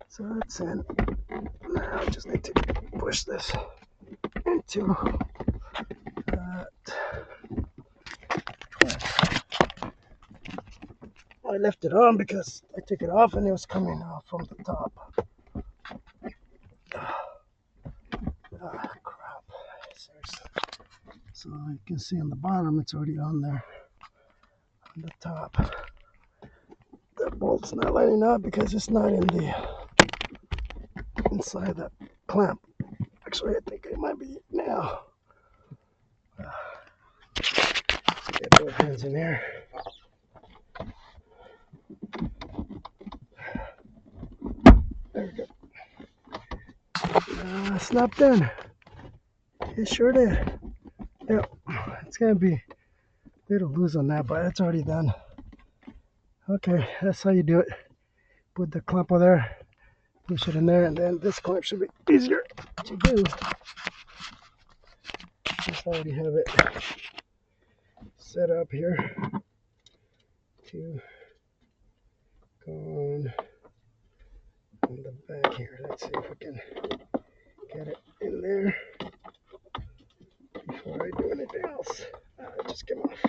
So that's in. Now I just need to push this into that. I left it on because I took it off and it was coming off from the top. Crap. Seriously. So you can see on the bottom it's already on there. On the top. That bolt's not lining up because it's not in the inside that clamp. Actually, I think it might be now. Get both hands in there. There we go. Snapped in. It sure did. Yep. It's gonna be a little loose on that, but it's already done. Okay, that's how you do it. Put the clamp on there, push it in there, and then this clamp should be easier to do. Just already have it set up here to go on the back here. Let's see if we can get it in there before I do anything else. It just came off.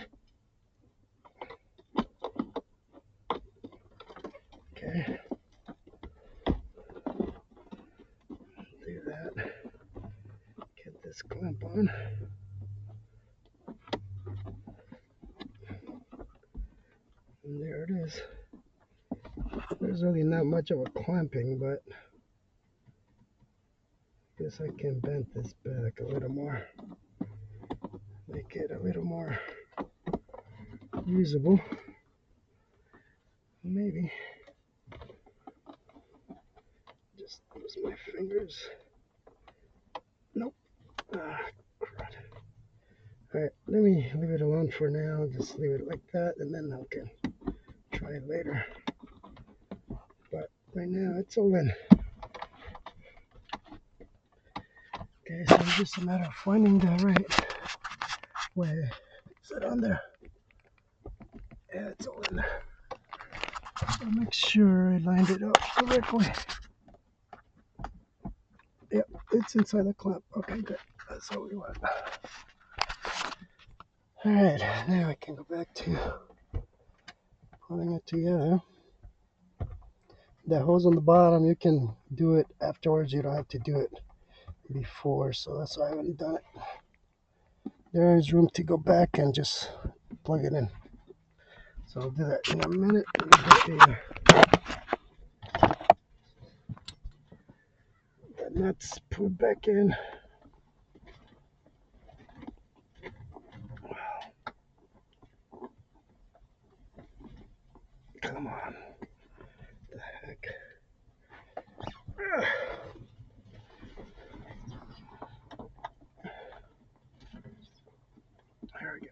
Okay. Do that. Get this clamp on. And there it is. There's really not much of a clamping, but I guess I can bend this back a little more. Make it a little more usable. Maybe. Just use my fingers. Nope. Crud. Alright, let me leave it alone for now. Just leave it like that, and then I can try it later. But right now, it's all in. Okay, so it's just a matter of finding the right way. Is it on there? Yeah, it's all in there. So make sure I lined it up correctly. Yep, it's inside the clamp. Okay, good. That's what we want. Alright, now I can go back to putting it together. That hose on the bottom, you can do it afterwards. You don't have to do it before, so that's why I haven't done it. There is room to go back and just plug it in. So I'll do that in a minute. The nuts put back in. Come on. What the heck? There we go.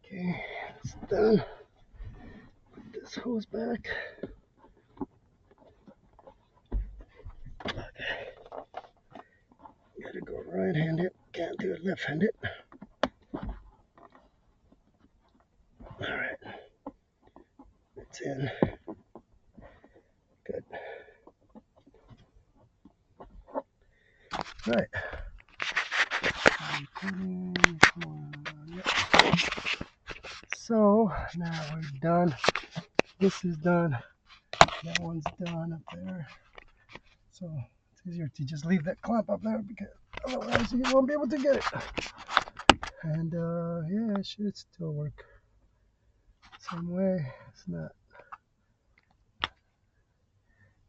Okay, it's done. Put this hose back. Gotta go right-handed. Can't do it left-handed. All right, it's in. Good. Right. So now we're done. This is done. That one's done up there. So it's easier to just leave that clamp up there because otherwise you won't be able to get it. And yeah, it should still work same way. It's not.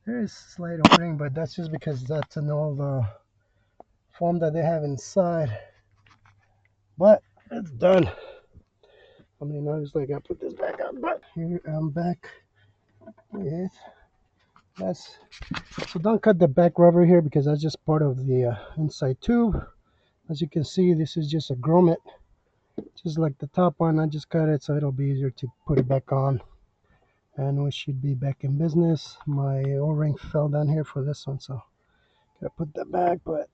There is slight opening, but that's just because that's an old foam that they have inside. But it's done. How many notice I gotta put this back on? But here I'm back with that's. So don't cut the back rubber here because that's just part of the inside tube. As you can see, this is just a grommet, just like the top one. I just cut it so it'll be easier to put it back on. And we should be back in business. My O-ring fell down here for this one, so gotta put that back. But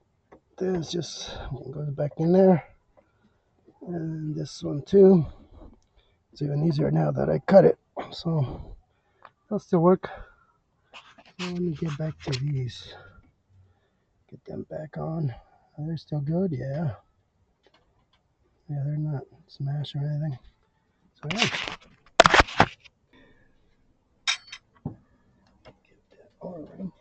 this just goes back in there, and this one too. It's even easier now that I cut it, so that'll still work. So let me get back to these. Get them back on. Are they still good? Yeah. Yeah, they're not smashed or anything. So yeah. Get that O-ring.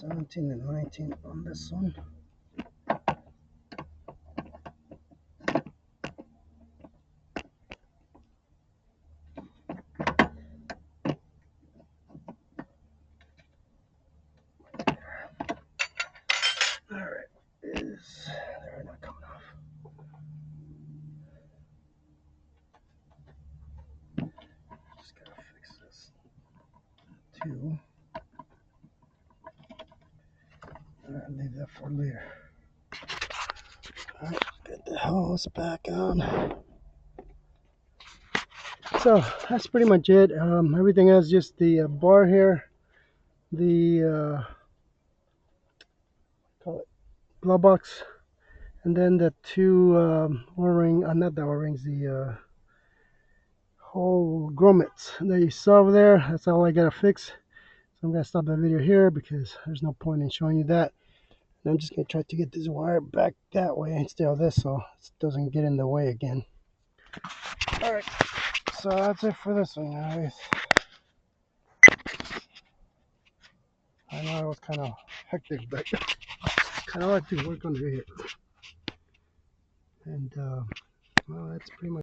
17 and 19 on this one. Alright, they're not coming off. Just gotta fix this too. I'll leave that for later. Alright, get the hose back on. So that's pretty much it. Everything else, just the bar here, the call it glove box, and then the two O-ring, not the O-rings, the whole grommets that you saw over there. That's all I gotta fix. So I'm gonna stop the video here because there's no point in showing you that. And I'm just gonna try to get this wire back that way instead of this, so it doesn't get in the way again. All right, so that's it for this one, guys. I know it was kind of hectic, but kind of like to work under here. And well, that's pretty much